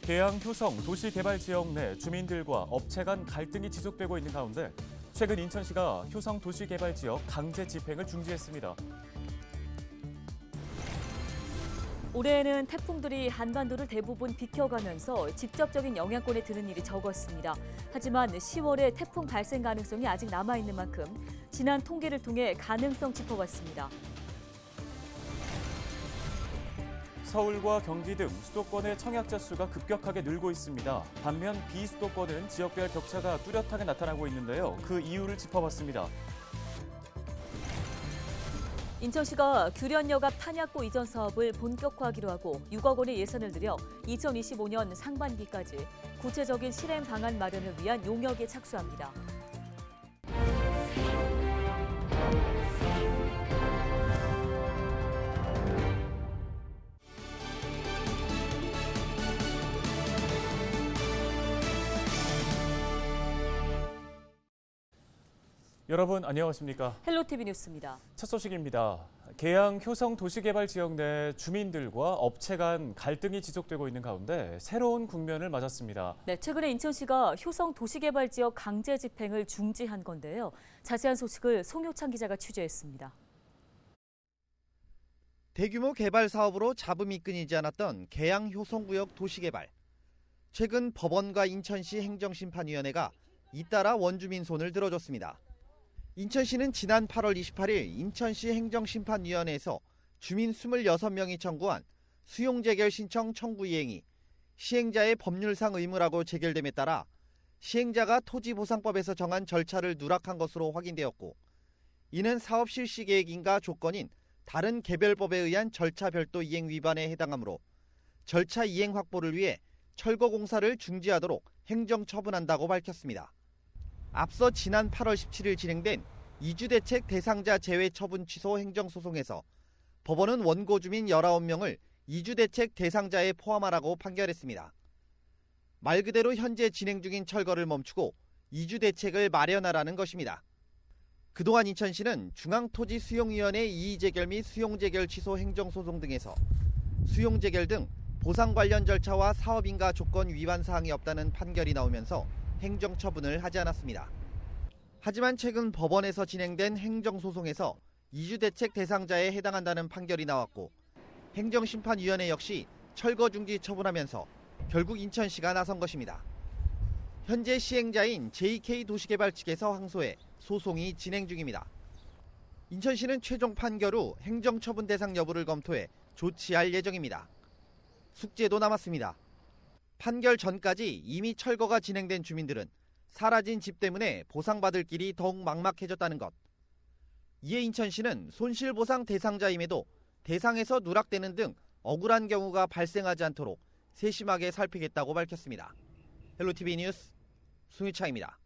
계양 효성 도시개발지역 내 주민들과 업체 간 갈등이 지속되고 있는 가운데 최근 인천시가 효성 도시개발지역 강제 집행을 중지했습니다. 올해에는 태풍들이 한반도를 대부분 비켜가면서 직접적인 영향권에 드는 일이 적었습니다. 하지만 10월에 태풍 발생 가능성이 아직 남아있는 만큼 지난 통계를 통해 가능성 짚어봤습니다. 서울과 경기 등 수도권의 청약자 수가 급격하게 늘고 있습니다. 반면 비수도권은 지역별 격차가 뚜렷하게 나타나고 있는데요. 그 이유를 짚어봤습니다. 인천시가 규련역 앞 탄약고 이전 사업을 본격화하기로 하고 6억 원의 예산을 들여 2025년 상반기까지 구체적인 실행 방안 마련을 위한 용역에 착수합니다. 여러분 안녕하십니까? 헬로티비 뉴스입니다. 첫 소식입니다. 계양 효성 도시개발 지역 내 주민들과 업체 간 갈등이 지속되고 있는 가운데 새로운 국면을 맞았습니다. 네, 최근에 인천시가 효성 도시개발 지역 강제 집행을 중지한 건데요. 자세한 소식을 송효창 기자가 취재했습니다. 대규모 개발 사업으로 잡음이 끊이지 않았던 계양 효성구역 도시개발. 최근 법원과 인천시 행정심판위원회가 잇따라 원주민 손을 들어줬습니다. 인천시는 지난 8월 28일 인천시 행정심판위원회에서 주민 26명이 청구한 수용재결 신청 청구 이행이 시행자의 법률상 의무라고 재결됨에 따라 시행자가 토지보상법에서 정한 절차를 누락한 것으로 확인되었고, 이는 사업 실시 계획인가 조건인 다른 개별법에 의한 절차 별도 이행 위반에 해당하므로 절차 이행 확보를 위해 철거 공사를 중지하도록 행정처분한다고 밝혔습니다. 앞서 지난 8월 17일 진행된 이주대책 대상자 제외 처분 취소 행정소송에서 법원은 원고 주민 19명을 이주대책 대상자에 포함하라고 판결했습니다. 말 그대로 현재 진행 중인 철거를 멈추고 이주대책을 마련하라는 것입니다. 그동안 인천시는 중앙토지수용위원회 이의제결 및 수용재결 취소 행정소송 등에서 수용재결 등 보상 관련 절차와 사업인가 조건 위반 사항이 없다는 판결이 나오면서 행정처분을 하지 않았습니다. 하지만 최근 법원에서 진행된 행정소송에서 이주대책 대상자에 해당한다는 판결이 나왔고, 행정심판위원회 역시 철거 중지 처분하면서 결국 인천시가 나선 것입니다. 현재 시행자인 JK 도시개발 측에서 항소해 소송이 진행 중입니다. 인천시는 최종 판결 후 행정처분 대상 여부를 검토해 조치할 예정입니다. 숙제도 남았습니다. 판결 전까지 이미 철거가 진행된 주민들은 사라진 집 때문에 보상받을 길이 더욱 막막해졌다는 것. 이에 인천시는 손실보상 대상자임에도 대상에서 누락되는 등 억울한 경우가 발생하지 않도록 세심하게 살피겠다고 밝혔습니다. 헬로티비 뉴스 송유창입니다.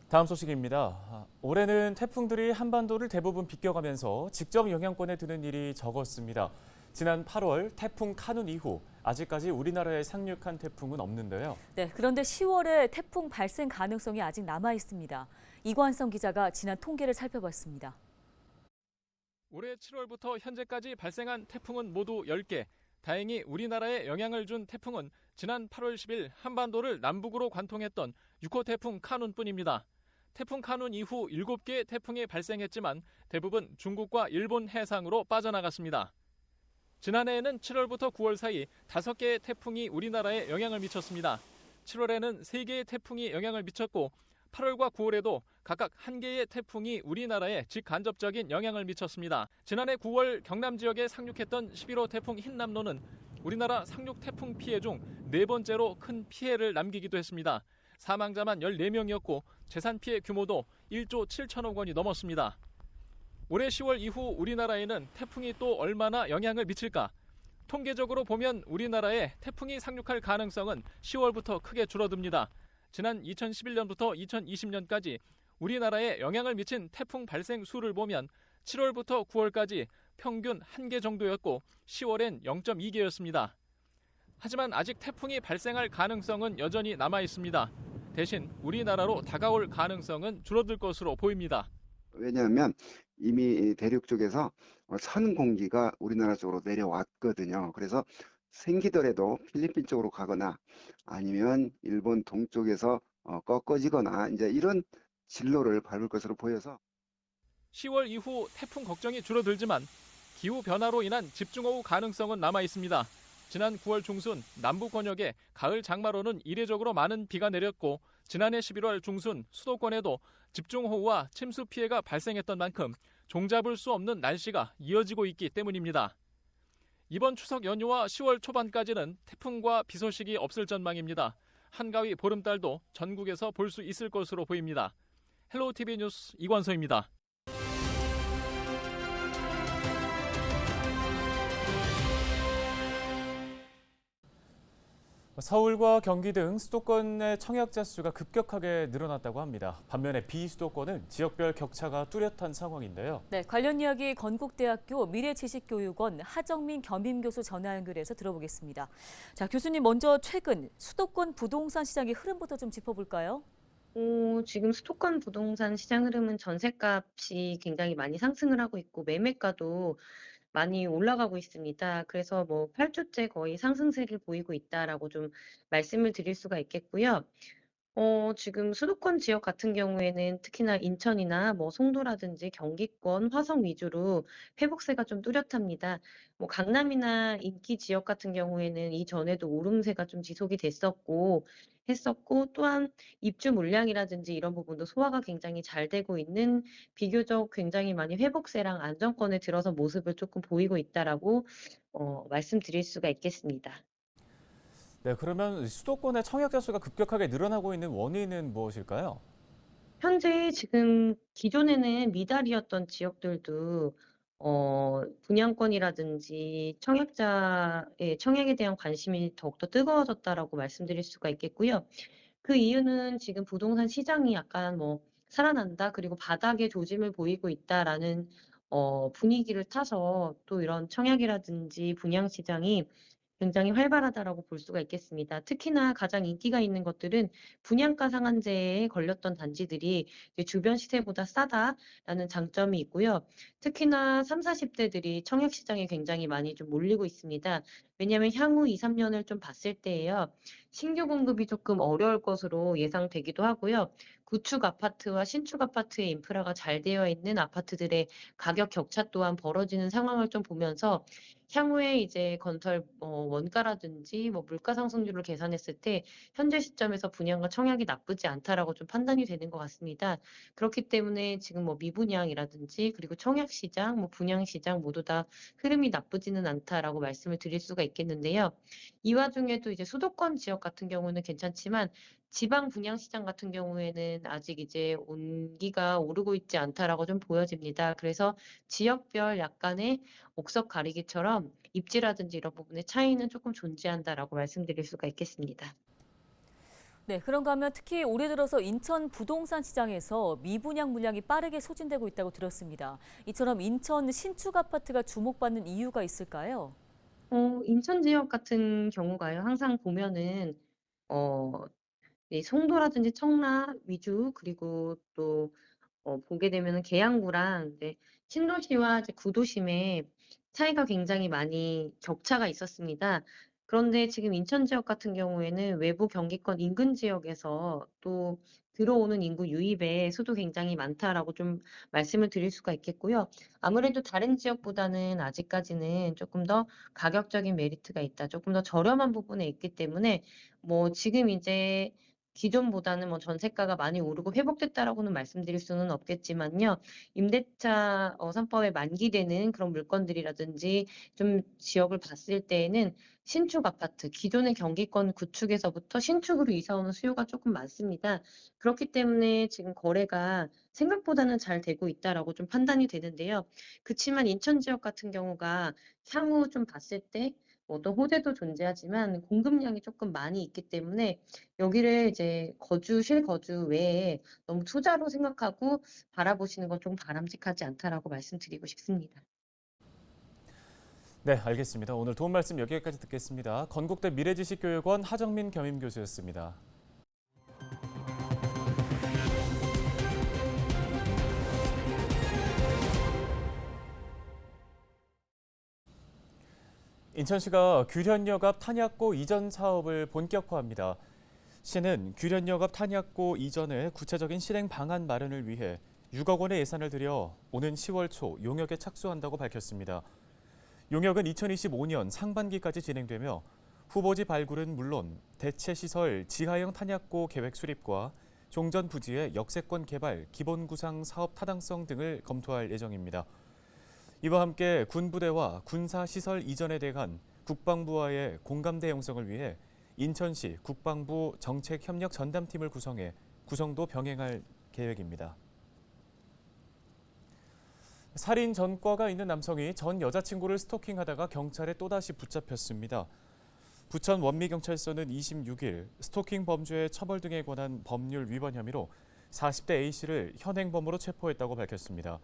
다음 소식입니다. 올해는 태풍들이 한반도를 대부분 비껴가면서 직접 영향권에 드는 일이 적었습니다. 지난 8월 태풍 카눈 이후 아직까지 우리나라에 상륙한 태풍은 없는데요. 네, 그런데 10월에 태풍 발생 가능성이 아직 남아 있습니다. 이관성 기자가 지난 통계를 살펴봤습니다. 올해 7월부터 현재까지 발생한 태풍은 모두 10개. 다행히 우리나라에 영향을 준 태풍은 지난 8월 10일 한반도를 남북으로 관통했던 6호 태풍 카눈뿐입니다. 태풍 카눈 이후 7개의 태풍이 발생했지만 대부분 중국과 일본 해상으로 빠져나갔습니다. 지난해에는 7월부터 9월 사이 5개의 태풍이 우리나라에 영향을 미쳤습니다. 7월에는 3개의 태풍이 영향을 미쳤고 8월과 9월에도 각각 1개의 태풍이 우리나라에 직간접적인 영향을 미쳤습니다. 지난해 9월 경남 지역에 상륙했던 11호 태풍 흰남노는 우리나라 상륙 태풍 피해 중 4번째로 큰 피해를 남기기도 했습니다. 사망자만 14명이었고 재산 피해 규모도 1조 7천억 원이 넘었습니다. 올해 10월 이후 우리나라에는 태풍이 또 얼마나 영향을 미칠까? 통계적으로 보면 우리나라에 태풍이 상륙할 가능성은 10월부터 크게 줄어듭니다. 지난 2011년부터 2020년까지 우리나라에 영향을 미친 태풍 발생 수를 보면 7월부터 9월까지 평균 1개 정도였고 10월엔 0.2개였습니다. 하지만 아직 태풍이 발생할 가능성은 여전히 남아 있습니다. 대신 우리나라로 다가올 가능성은 줄어들 것으로 보입니다. 왜냐하면 이미 대륙 쪽에서 선 공기가 우리나라 쪽으로 내려왔거든요. 그래서 생기더라도 필리핀 쪽으로 가거나 아니면 일본 동쪽에서 꺾어지거나 이제 이런 진로를 밟을 것으로 보여서 10월 이후 태풍 걱정이 줄어들지만 기후 변화로 인한 집중호우 가능성은 남아 있습니다. 지난 9월 중순 남부 권역에 가을 장마로는 이례적으로 많은 비가 내렸고 지난해 11월 중순 수도권에도 집중호우와 침수 피해가 발생했던 만큼 종잡을 수 없는 날씨가 이어지고 있기 때문입니다. 이번 추석 연휴와 10월 초반까지는 태풍과 비 소식이 없을 전망입니다. 한가위 보름달도 전국에서 볼 수 있을 것으로 보입니다. 헬로우 TV 뉴스 이관서입니다. 서울과 경기 등 수도권의 청약자 수가 급격하게 늘어났다고 합니다. 반면에 비수도권은 지역별 격차가 뚜렷한 상황인데요. 네, 관련 이야기 건국대학교 미래지식교육원 하정민 겸임교수 전화 연결해서 들어보겠습니다. 자, 교수님 먼저 최근 수도권 부동산 시장의 흐름부터 좀 짚어볼까요? 지금 수도권 부동산 시장 흐름은 전셋값이 굉장히 많이 상승을 하고 있고 매매가도 많이 올라가고 있습니다. 그래서 뭐 8주째 거의 상승세를 보이고 있다라고 좀 말씀을 드릴 수가 있겠고요. 지금 수도권 지역 같은 경우에는 특히나 인천이나 뭐 송도라든지 경기권, 화성 위주로 회복세가 좀 뚜렷합니다. 뭐 강남이나 인기 지역 같은 경우에는 이전에도 오름세가 좀 지속이 했었고 또한 입주 물량이라든지 이런 부분도 소화가 굉장히 잘 되고 있는 비교적 굉장히 많이 회복세랑 안정권에 들어선 모습을 조금 보이고 있다라고 말씀드릴 수가 있겠습니다. 네, 그러면 수도권의 청약자 수가 급격하게 늘어나고 있는 원인은 무엇일까요? 현재 지금 기존에는 미달이었던 지역들도 분양권이라든지 청약에 대한 관심이 더욱더 뜨거워졌다라고 말씀드릴 수가 있겠고요. 그 이유는 지금 부동산 시장이 약간 뭐 살아난다, 그리고 바닥에 조짐을 보이고 있다라는 분위기를 타서 또 이런 청약이라든지 분양 시장이 굉장히 활발하다라고 볼 수가 있겠습니다. 특히나 가장 인기가 있는 것들은 분양가 상한제에 걸렸던 단지들이 이제 주변 시세보다 싸다라는 장점이 있고요. 특히나 30, 40대들이 청약 시장에 굉장히 많이 좀 몰리고 있습니다. 왜냐하면 향후 2, 3년을 좀 봤을 때예요. 신규 공급이 조금 어려울 것으로 예상되기도 하고요. 구축 아파트와 신축 아파트의 인프라가 잘 되어 있는 아파트들의 가격 격차 또한 벌어지는 상황을 좀 보면서 향후에 이제 건설 원가라든지 뭐 물가 상승률을 계산했을 때 현재 시점에서 분양과 청약이 나쁘지 않다라고 좀 판단이 되는 것 같습니다. 그렇기 때문에 지금 뭐 미분양이라든지 그리고 청약 시장, 뭐 분양 시장 모두 다 흐름이 나쁘지는 않다라고 말씀을 드릴 수가 있겠는데요. 이 와중에도 이제 수도권 지역 같은 경우는 괜찮지만 지방 분양 시장 같은 경우에는 아직 이제 온기가 오르고 있지 않다라고 좀 보여집니다. 그래서 지역별 약간의 옥석 가리기처럼 입지라든지 이런 부분의 차이는 조금 존재한다라고 말씀드릴 수가 있겠습니다. 네, 그런가 하면 특히 올해 들어서 인천 부동산 시장에서 미분양 물량이 빠르게 소진되고 있다고 들었습니다. 이처럼 인천 신축 아파트가 주목받는 이유가 있을까요? 인천 지역 같은 경우가요. 항상 보면은 어, 이 송도라든지 청라 위주, 그리고 또 보게 되면은 계양구랑 이제 신도시와 이제 구도심의 차이가 굉장히 많이 격차가 있었습니다. 그런데 지금 인천 지역 같은 경우에는 외부 경기권 인근 지역에서 또 들어오는 인구 유입의 수도 굉장히 많다라고 좀 말씀을 드릴 수가 있겠고요. 아무래도 다른 지역보다는 아직까지는 조금 더 가격적인 메리트가 있다, 조금 더 저렴한 부분에 있기 때문에 뭐 지금 이제 기존보다는 뭐 전세가가 많이 오르고 회복됐다라고는 말씀드릴 수는 없겠지만요. 임대차 3법에 만기되는 그런 물건들이라든지 좀 지역을 봤을 때에는 신축 아파트, 기존의 경기권 구축에서부터 신축으로 이사 오는 수요가 조금 많습니다. 그렇기 때문에 지금 거래가 생각보다는 잘 되고 있다라고 좀 판단이 되는데요. 그치만 인천 지역 같은 경우가 향후 좀 봤을 때 어떤 호재도 존재하지만 공급량이 조금 많이 있기 때문에 여기를 이제 실거주 외에 너무 투자로 생각하고 바라보시는 건 좀 바람직하지 않다라고 말씀드리고 싶습니다. 네, 알겠습니다. 오늘 도움 말씀 여기까지 듣겠습니다. 건국대 미래지식교육원 하정민 겸임교수였습니다. 인천시가 규련역 앞 탄약고 이전 사업을 본격화합니다. 시는 규련역 앞 탄약고 이전의 구체적인 실행 방안 마련을 위해 6억 원의 예산을 들여 오는 10월 초 용역에 착수한다고 밝혔습니다. 용역은 2025년 상반기까지 진행되며 후보지 발굴은 물론 대체 시설 지하형 탄약고 계획 수립과 종전 부지의 역세권 개발, 기본 구상 사업 타당성 등을 검토할 예정입니다. 이와 함께 군부대와 군사시설 이전에 대한 국방부와의 공감대 형성을 위해 인천시 국방부 정책협력 전담팀을 구성해 구성도 병행할 계획입니다. 살인 전과가 있는 남성이 전 여자친구를 스토킹하다가 경찰에 또다시 붙잡혔습니다. 부천 원미경찰서는 26일 스토킹 범죄의 처벌 등에 관한 법률 위반 혐의로 40대 A씨를 현행범으로 체포했다고 밝혔습니다.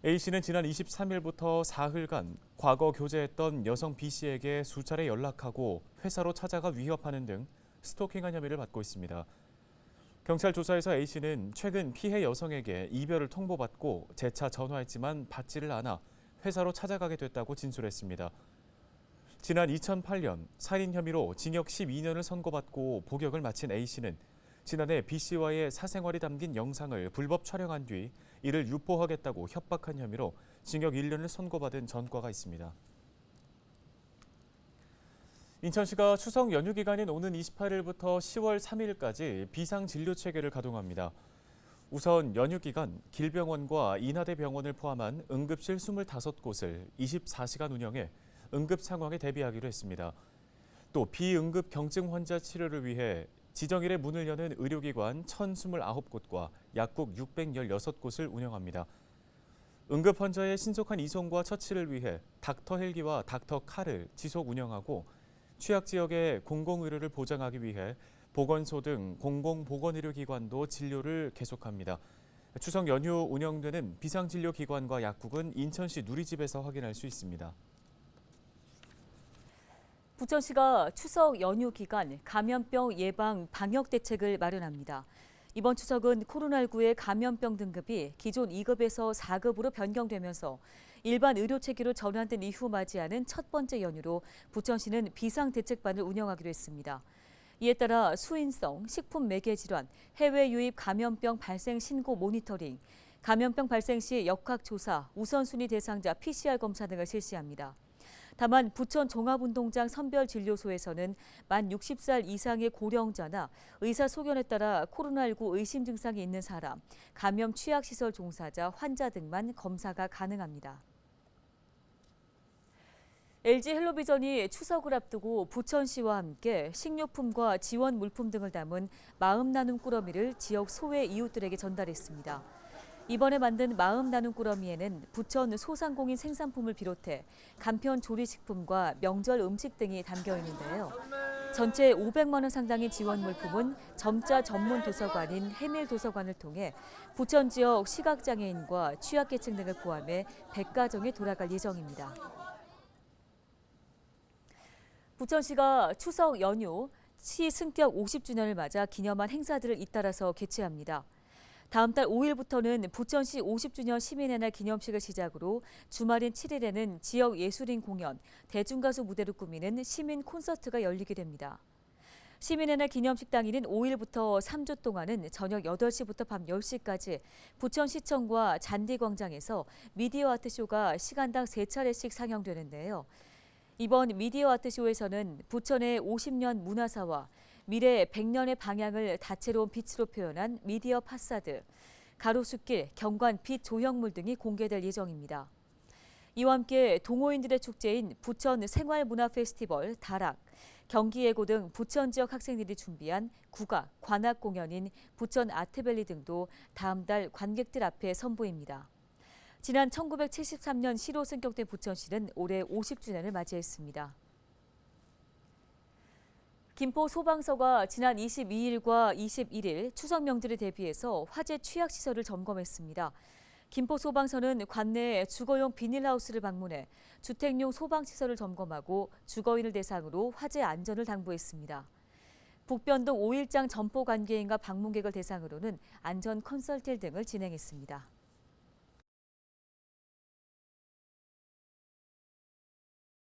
A씨는 지난 23일부터 사흘간 과거 교제했던 여성 B씨에게 수차례 연락하고 회사로 찾아가 위협하는 등 스토킹한 혐의를 받고 있습니다. 경찰 조사에서 A씨는 최근 피해 여성에게 이별을 통보받고 재차 전화했지만 받지를 않아 회사로 찾아가게 됐다고 진술했습니다. 지난 2008년 살인 혐의로 징역 12년을 선고받고 복역을 마친 A씨는 지난해 B씨와의 사생활이 담긴 영상을 불법 촬영한 뒤 이를 유포하겠다고 협박한 혐의로 징역 1년을 선고받은 전과가 있습니다. 인천시가 추석 연휴 기간인 오는 28일부터 10월 3일까지 비상진료체계를 가동합니다. 우선 연휴 기간 길병원과 인하대병원을 포함한 응급실 25곳을 24시간 운영해 응급 상황에 대비하기로 했습니다. 또 비응급 경증 환자 치료를 위해 지정일에 문을 여는 의료기관 1,029곳과 약국 616곳을 운영합니다. 응급 환자의 신속한 이송과 처치를 위해 닥터 헬기와 닥터 카를 지속 운영하고 취약 지역의 공공의료를 보장하기 위해 보건소 등 공공보건의료기관도 진료를 계속합니다. 추석 연휴 운영되는 비상진료기관과 약국은 인천시 누리집에서 확인할 수 있습니다. 부천시가 추석 연휴 기간 감염병 예방 방역 대책을 마련합니다. 이번 추석은 코로나19의 감염병 등급이 기존 2급에서 4급으로 변경되면서 일반 의료 체계로 전환된 이후 맞이하는 첫 번째 연휴로 부천시는 비상대책반을 운영하기로 했습니다. 이에 따라 수인성, 식품 매개 질환, 해외 유입 감염병 발생 신고 모니터링, 감염병 발생 시 역학 조사, 우선순위 대상자 PCR 검사 등을 실시합니다. 다만 부천 종합운동장 선별진료소에서는 만 60살 이상의 고령자나 의사소견에 따라 코로나19 의심 증상이 있는 사람, 감염 취약시설 종사자, 환자 등만 검사가 가능합니다. LG 헬로비전이 추석을 앞두고 부천시와 함께 식료품과 지원 물품 등을 담은 마음 나눔 꾸러미를 지역 소외 이웃들에게 전달했습니다. 이번에 만든 마음 나눔 꾸러미에는 부천 소상공인 생산품을 비롯해 간편 조리식품과 명절 음식 등이 담겨 있는데요. 전체 500만 원 상당의 지원 물품은 점자 전문 도서관인 해밀도서관을 통해 부천 지역 시각장애인과 취약계층 등을 포함해 100가정에 돌아갈 예정입니다. 부천시가 추석 연휴 시 승격 50주년을 맞아 기념한 행사들을 잇따라서 개최합니다. 다음 달 5일부터는 부천시 50주년 시민의 날 기념식을 시작으로 주말인 7일에는 지역 예술인 공연, 대중가수 무대로 꾸미는 시민 콘서트가 열리게 됩니다. 시민의 날 기념식 당일인 5일부터 3주 동안은 저녁 8시부터 밤 10시까지 부천시청과 잔디광장에서 미디어 아트쇼가 시간당 3차례씩 상영되는데요. 이번 미디어 아트쇼에서는 부천의 50년 문화사와 미래 100년의 방향을 다채로운 빛으로 표현한 미디어 파사드, 가로수길, 경관 빛 조형물 등이 공개될 예정입니다. 이와 함께 동호인들의 축제인 부천 생활문화 페스티벌 다락, 경기예고 등 부천 지역 학생들이 준비한 국악, 관악 공연인 부천 아트밸리 등도 다음 달 관객들 앞에 선보입니다. 지난 1973년 시로 승격된 부천시는 올해 50주년을 맞이했습니다. 김포 소방서가 지난 22일과 21일 추석 명절에 대비해서 화재 취약 시설을 점검했습니다. 김포 소방서는 관내 주거용 비닐하우스를 방문해 주택용 소방시설을 점검하고 주거인을 대상으로 화재 안전을 당부했습니다. 북변동 5일장 점포 관계인과 방문객을 대상으로는 안전 컨설팅 등을 진행했습니다.